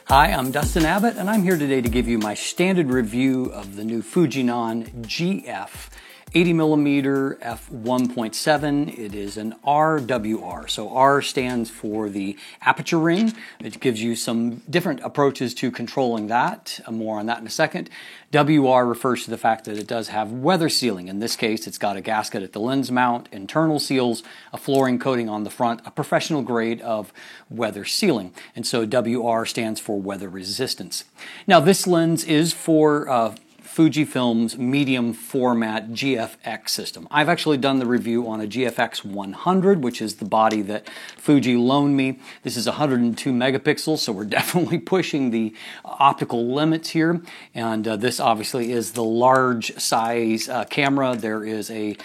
Hi, I'm Dustin Abbott, and I'm here today to give you my standard review of the new Fujinon GF 80mm f1.7. It is an RWR. So R stands for the aperture ring. It gives you some different approaches to controlling that. More on that in a second. WR refers to the fact that it does have weather sealing. In this case, it's got a gasket at the lens mount, internal seals, a flooring coating on the front, a professional grade of weather sealing. And so WR stands for weather resistance. Now, this lens is for Fujifilm's medium format GFX system. I've actually done the review on a GFX 100, which is the body that Fuji loaned me. This is 102 megapixels, so we're definitely pushing the optical limits here. And this obviously is the large size camera. There is a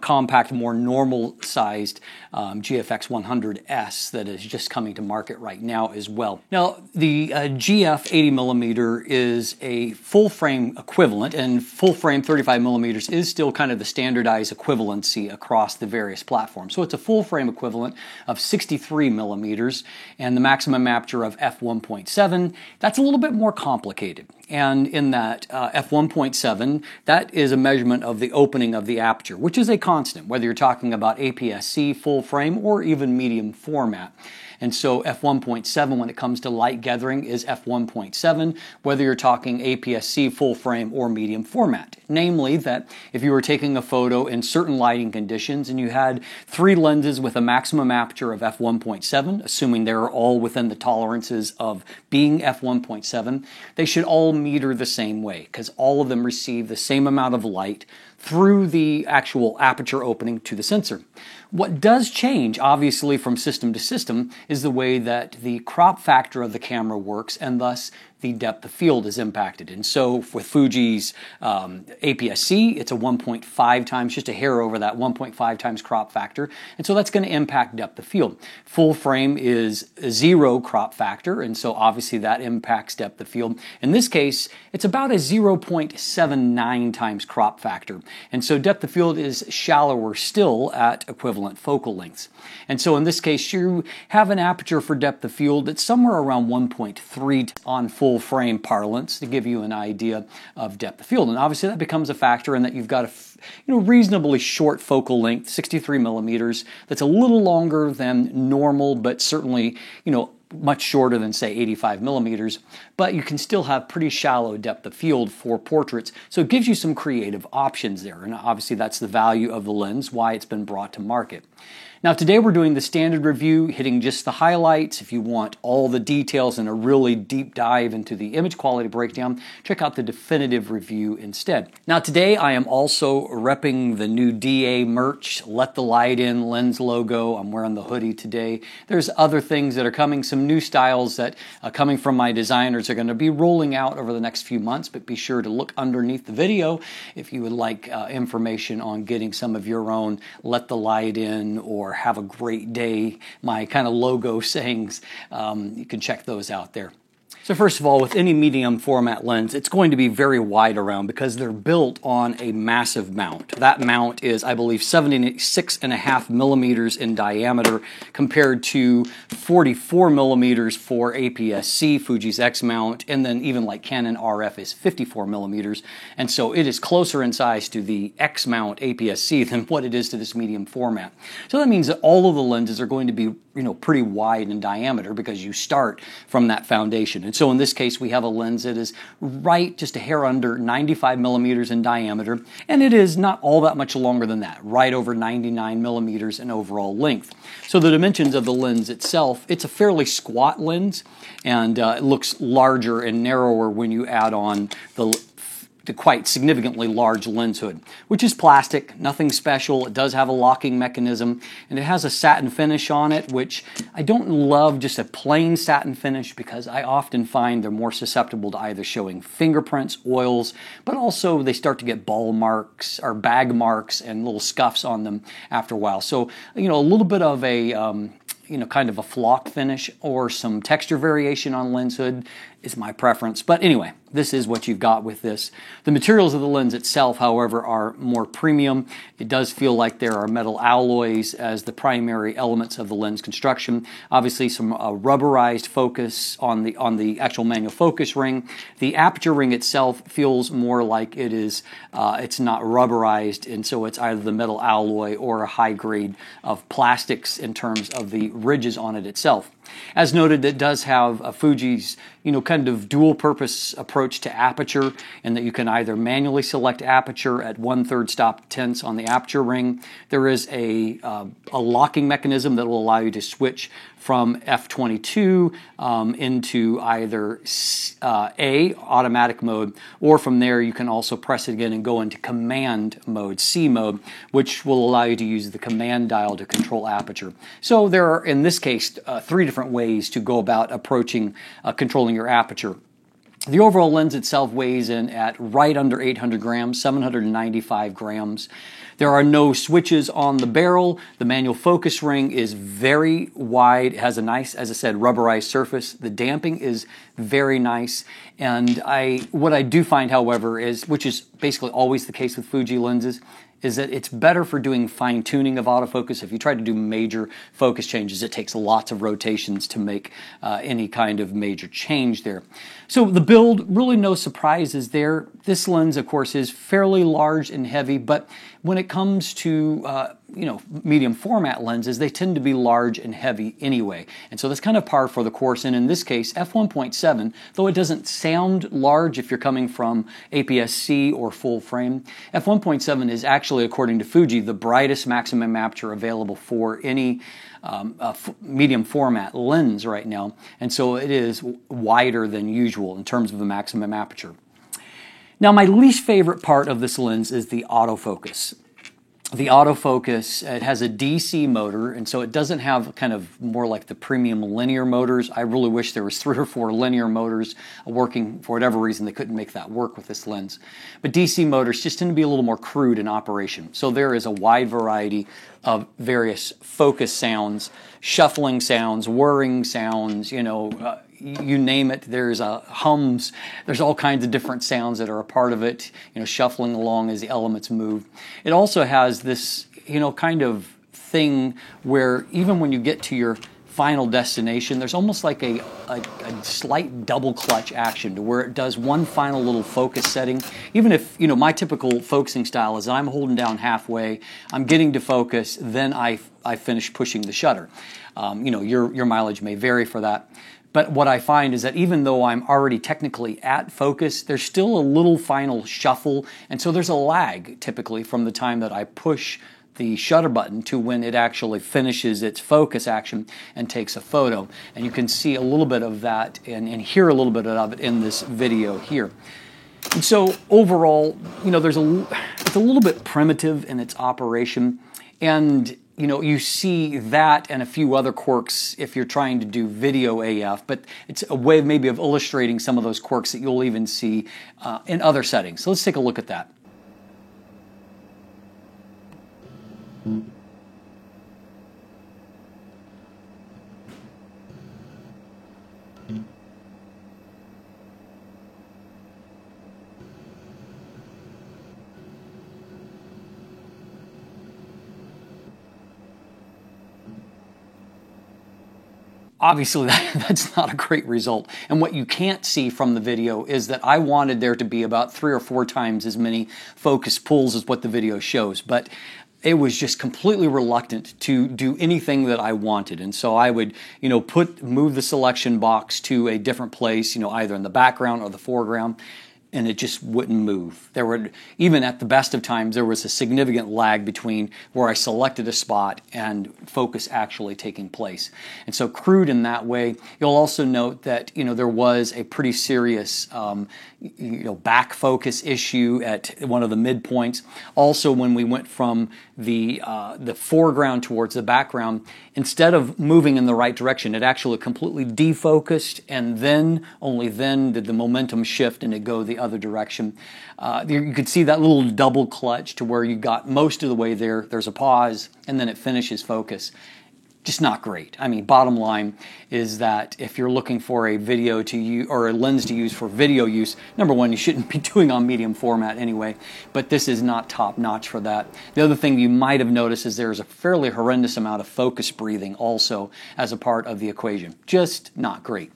compact, more normal sized GFX 100S that is just coming to market right now as well. Now, the GF 80mm is a full frame equivalent, and full frame 35mm is still kind of the standardized equivalency across the various platforms. So it's a full frame equivalent of 63mm and the maximum aperture of f1.7. That's a little bit more complicated. And in that f1.7, that is a measurement of the opening of the aperture, which is a constant, whether you're talking about APS-C full frame or even medium format. And so f1.7, when it comes to light gathering, is f1.7, whether you're talking APS-C full frame or medium format. Namely that if you were taking a photo in certain lighting conditions and you had 3 lenses with a maximum aperture of f1.7, assuming they're all within the tolerances of being f1.7, they should all meter the same way because all of them receive the same amount of light through the actual aperture opening to the sensor. What does change, obviously, from system to system is the way that the crop factor of the camera works, and thus the depth of field is impacted. And so with Fuji's APS-C, it's a 1.5 times, just a hair over that 1.5 times crop factor. And so that's going to impact depth of field. Full frame is a 0 crop factor, and so obviously that impacts depth of field. In this case, it's about a 0.79 times crop factor. And so depth of field is shallower still at equivalent focal lengths. And so in this case, you have an aperture for depth of field that's somewhere around 1.3 on full frame parlance to give you an idea of depth of field. And obviously that becomes a factor in that you've got a reasonably short focal length, 63mm, that's a little longer than normal, but certainly, much shorter than, say, 85mm, but you can still have pretty shallow depth of field for portraits, so it gives you some creative options there, and obviously that's the value of the lens, why it's been brought to market. Now today we're doing the standard review, hitting just the highlights. If you want all the details and a really deep dive into the image quality breakdown, check out the definitive review instead. Now today I am also repping the new DA merch, Let the Light In lens logo. I'm wearing the hoodie today. There's other things that are coming, some new styles that coming from my designers are going to be rolling out over the next few months, but be sure to look underneath the video if you would like information on getting some of your own Let the Light In or Have a Great Day, my kind of logo sayings. You can check those out there. So first of all, with any medium format lens, it's going to be very wide around because they're built on a massive mount. That mount is, I believe, 76.5mm in diameter compared to 44mm for APS-C, Fuji's X mount, and then even like Canon RF is 54mm. And so it is closer in size to the X mount APS-C than what it is to this medium format. So that means that all of the lenses are going to be, pretty wide in diameter because you start from that foundation. And so in this case, we have a lens that is right just a hair under 95mm in diameter, and it is not all that much longer than that, right over 99mm in overall length. So the dimensions of the lens itself, it's a fairly squat lens, and it looks larger and narrower when you add on the quite significantly large lens hood, which is plastic, nothing special. It does have a locking mechanism, and it has a satin finish on it, which I don't love just a plain satin finish because I often find they're more susceptible to either showing fingerprints, oils, but also they start to get ball marks or bag marks and little scuffs on them after a while. So, a little bit of a kind of a flock finish or some texture variation on lens hood is my preference. But anyway, this is what you've got with this. The materials of the lens itself, however, are more premium. It does feel like there are metal alloys as the primary elements of the lens construction. Obviously, some rubberized focus on the actual manual focus ring. The aperture ring itself feels more like it is. It's not rubberized, and so it's either the metal alloy or a high grade of plastics in terms of the ridges on it itself. As noted, it does have Fuji's, kind of dual purpose approach to aperture, in that you can either manually select aperture at 1/3 stop tenths on the aperture ring. There is a locking mechanism that will allow you to switch from f/22 into either A, automatic mode, or from there you can also press it again and go into command mode, C mode, which will allow you to use the command dial to control aperture. So there are, in this case, 3 different ways to go about approaching controlling your aperture. The overall lens itself weighs in at right under 800 grams, 795 grams. There are no switches on the barrel. The manual focus ring is very wide. It has a nice, as I said, rubberized surface. The damping is very nice. And what I do find, however, is, which is basically always the case with Fuji lenses, is that it's better for doing fine-tuning of autofocus. If you try to do major focus changes, it takes lots of rotations to make any kind of major change there. So the build, really no surprises there. This lens, of course, is fairly large and heavy, but when it comes to medium format lenses, they tend to be large and heavy anyway. And so that's kind of par for the course. And in this case, f1.7, though it doesn't sound large if you're coming from APS-C or full frame, f1.7 is actually, according to Fuji, the brightest maximum aperture available for any medium format lens right now. And so it is wider than usual in terms of the maximum aperture. Now, my least favorite part of this lens is the autofocus. The autofocus, it has a DC motor, and so it doesn't have kind of more like the premium linear motors. I really wish there was 3 or 4 linear motors working. For whatever reason, they couldn't make that work with this lens. But DC motors just tend to be a little more crude in operation. So there is a wide variety of various focus sounds, shuffling sounds, whirring sounds, you name it. There's hums. There's all kinds of different sounds that are a part of it, shuffling along as the elements move. It also has this, kind of thing where even when you get to your final destination, there's almost like a slight double clutch action to where it does one final little focus setting. Even if, my typical focusing style is that I'm holding down halfway, I'm getting to focus, then I finish pushing the shutter. Your mileage may vary for that. But what I find is that even though I'm already technically at focus, there's still a little final shuffle, and so there's a lag typically from the time that I push the shutter button to when it actually finishes its focus action and takes a photo. And you can see a little bit of that and hear a little bit of it in this video here. And so overall, it's a little bit primitive in its operation, and you see that and a few other quirks if you're trying to do video AF, but it's a way maybe of illustrating some of those quirks that you'll even see in other settings. So let's take a look at that. Obviously, that's not a great result. And what you can't see from the video is that I wanted there to be about 3 or 4 times as many focus pulls as what the video shows. But it was just completely reluctant to do anything that I wanted. And so I would, move the selection box to a different place, either in the background or the foreground, and it just wouldn't move. Even at the best of times, there was a significant lag between where I selected a spot and focus actually taking place. And so crude in that way. You'll also note that, there was a pretty serious, back focus issue at one of the midpoints. Also, when we went from the foreground towards the background, instead of moving in the right direction, it actually completely defocused, and then, only then, did the momentum shift and it go the other direction. You could see that little double clutch to where you got most of the way there. There's a pause, and then it finishes focus. just not great. I mean, bottom line is that if you're looking for a video to use or a lens to use for video use, number one, you shouldn't be doing on medium format anyway, but this is not top notch for that. The other thing you might have noticed is there's a fairly horrendous amount of focus breathing also as a part of the equation. Just not great.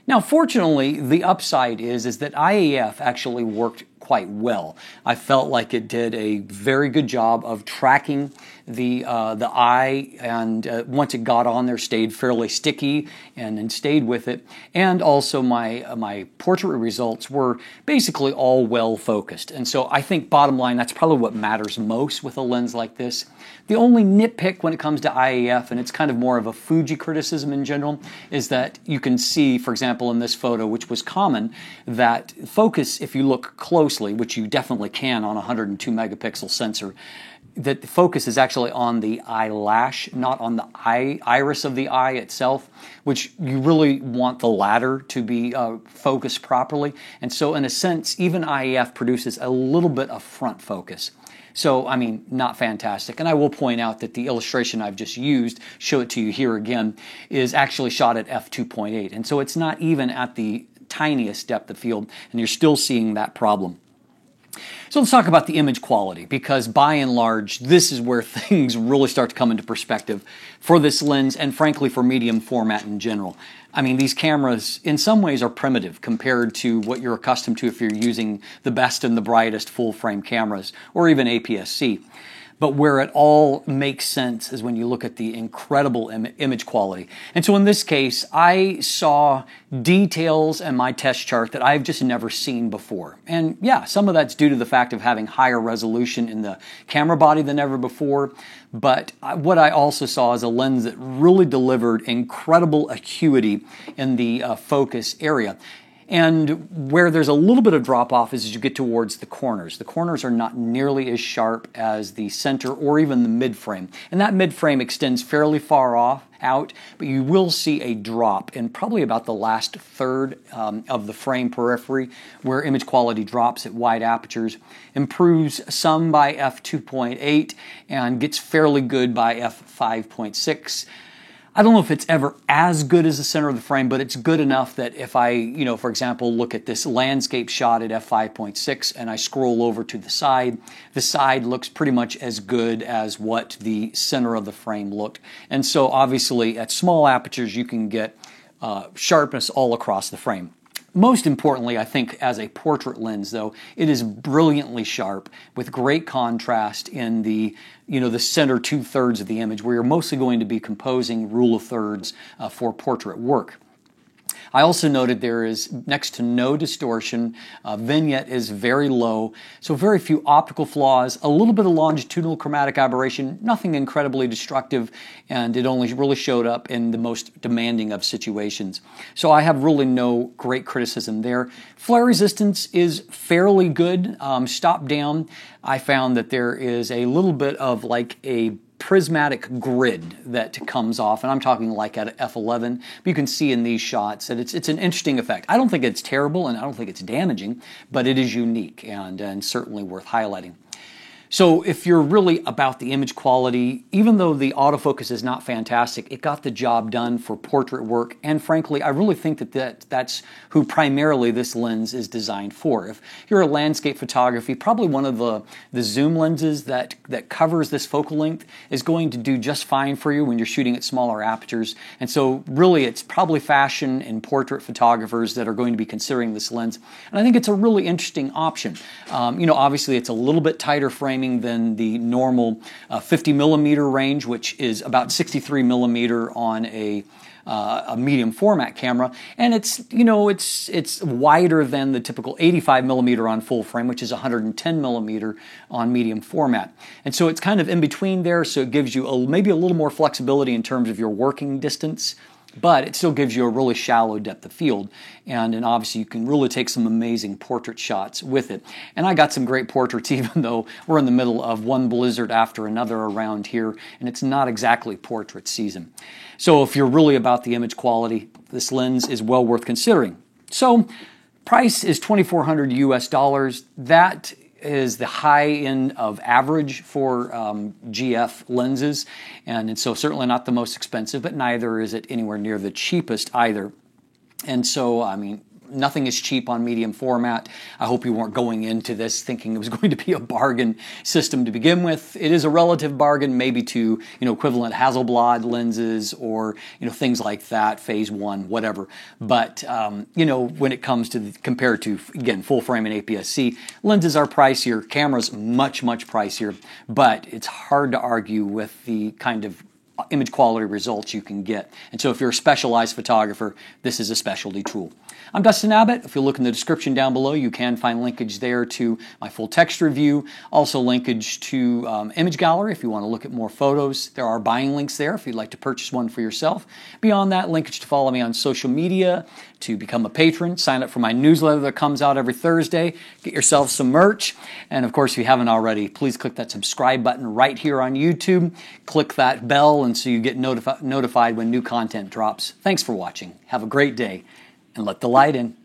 Now, fortunately, the upside is that IAF actually worked quite well. I felt like it did a very good job of tracking the eye, and once it got on there, stayed fairly sticky and stayed with it. And also my portrait results were basically all well focused. And so I think bottom line, that's probably what matters most with a lens like this. The only nitpick when it comes to IAF, and it's kind of more of a Fuji criticism in general, is that you can see, for example, in this photo, which was common, that focus, if you look closely, which you definitely can on a 102 megapixel sensor, that the focus is actually on the eyelash, not on the iris of the eye itself, which you really want the latter to be focused properly. And so in a sense, even IAF produces a little bit of front focus. So, I mean, not fantastic. And I will point out that the illustration I've just used, show it to you here again, is actually shot at f2.8. And so it's not even at the tiniest depth of field, and you're still seeing that problem. So let's talk about the image quality, because by and large, this is where things really start to come into perspective for this lens and frankly for medium format in general. I mean, these cameras in some ways are primitive compared to what you're accustomed to if you're using the best and the brightest full frame cameras or even APS-C. But where it all makes sense is when you look at the incredible image quality. And so in this case, I saw details in my test chart that I've just never seen before. And yeah, some of that's due to the fact of having higher resolution in the camera body than ever before. But what I also saw is a lens that really delivered incredible acuity in the focus area. And where there's a little bit of drop-off is as you get towards the corners. The corners are not nearly as sharp as the center or even the mid-frame. And that mid-frame extends fairly far out, but you will see a drop in probably about the last third of the frame periphery, where image quality drops at wide apertures, improves some by f2.8, and gets fairly good by f5.6. I don't know if it's ever as good as the center of the frame, but it's good enough that if I, for example, look at this landscape shot at f5.6 and I scroll over to the side looks pretty much as good as what the center of the frame looked. And so obviously at small apertures you can get sharpness all across the frame. Most importantly, I think as a portrait lens, though, it is brilliantly sharp with great contrast in the center 2/3 of the image, where you're mostly going to be composing rule of thirds for portrait work. I also noted there is next to no distortion, vignette is very low, so very few optical flaws, a little bit of longitudinal chromatic aberration, nothing incredibly destructive, and it only really showed up in the most demanding of situations. So I have really no great criticism there. Flare resistance is fairly good. Stop down, I found that there is a little bit of like a prismatic grid that comes off, and I'm talking like at f11. But you can see in these shots that it's an interesting effect. I don't think it's terrible, and I don't think it's damaging, but it is unique and certainly worth highlighting. So if you're really about the image quality, even though the autofocus is not fantastic, it got the job done for portrait work. And frankly, I really think that that's who primarily this lens is designed for. If you're a landscape photography, probably one of the zoom lenses that covers this focal length is going to do just fine for you when you're shooting at smaller apertures. And so really it's probably fashion and portrait photographers that are going to be considering this lens. And I think it's a really interesting option. Obviously it's a little bit tighter frame than the normal 50 millimeter range, which is about 63 millimeter on a medium format camera, and it's wider than the typical 85 millimeter on full frame, which is 110 millimeter on medium format. And so it's kind of in between there, so it gives you maybe a little more flexibility in terms of your working distance, but it still gives you a really shallow depth of field. And obviously you can really take some amazing portrait shots with it. And I got some great portraits even though we're in the middle of one blizzard after another around here, and it's not exactly portrait season. So if you're really about the image quality, this lens is well worth considering. So price is $2,400 US. That is the high end of average for GF lenses, and so certainly not the most expensive, but neither is it anywhere near the cheapest either. And so, I mean, nothing is cheap on medium format. I hope you weren't going into this thinking it was going to be a bargain system to begin with. It is a relative bargain, maybe to equivalent Hasselblad lenses or things like that, Phase 1, whatever. But when it comes to compared to again full frame and APS-C, lenses are pricier, cameras much pricier. But it's hard to argue with the kind of image quality results you can get. And so if you're a specialized photographer, this is a specialty tool. I'm Dustin Abbott. If you look in the description down below, you can find linkage there to my full text review, also linkage to Image Gallery if you want to look at more photos. There are buying links there if you'd like to purchase one for yourself. Beyond that, linkage to follow me on social media, to become a patron, sign up for my newsletter that comes out every Thursday, get yourself some merch, and of course, if you haven't already, please click that subscribe button right here on YouTube. Click that bell and so you get notified when new content drops. Thanks for watching. Have a great day, and let the light in.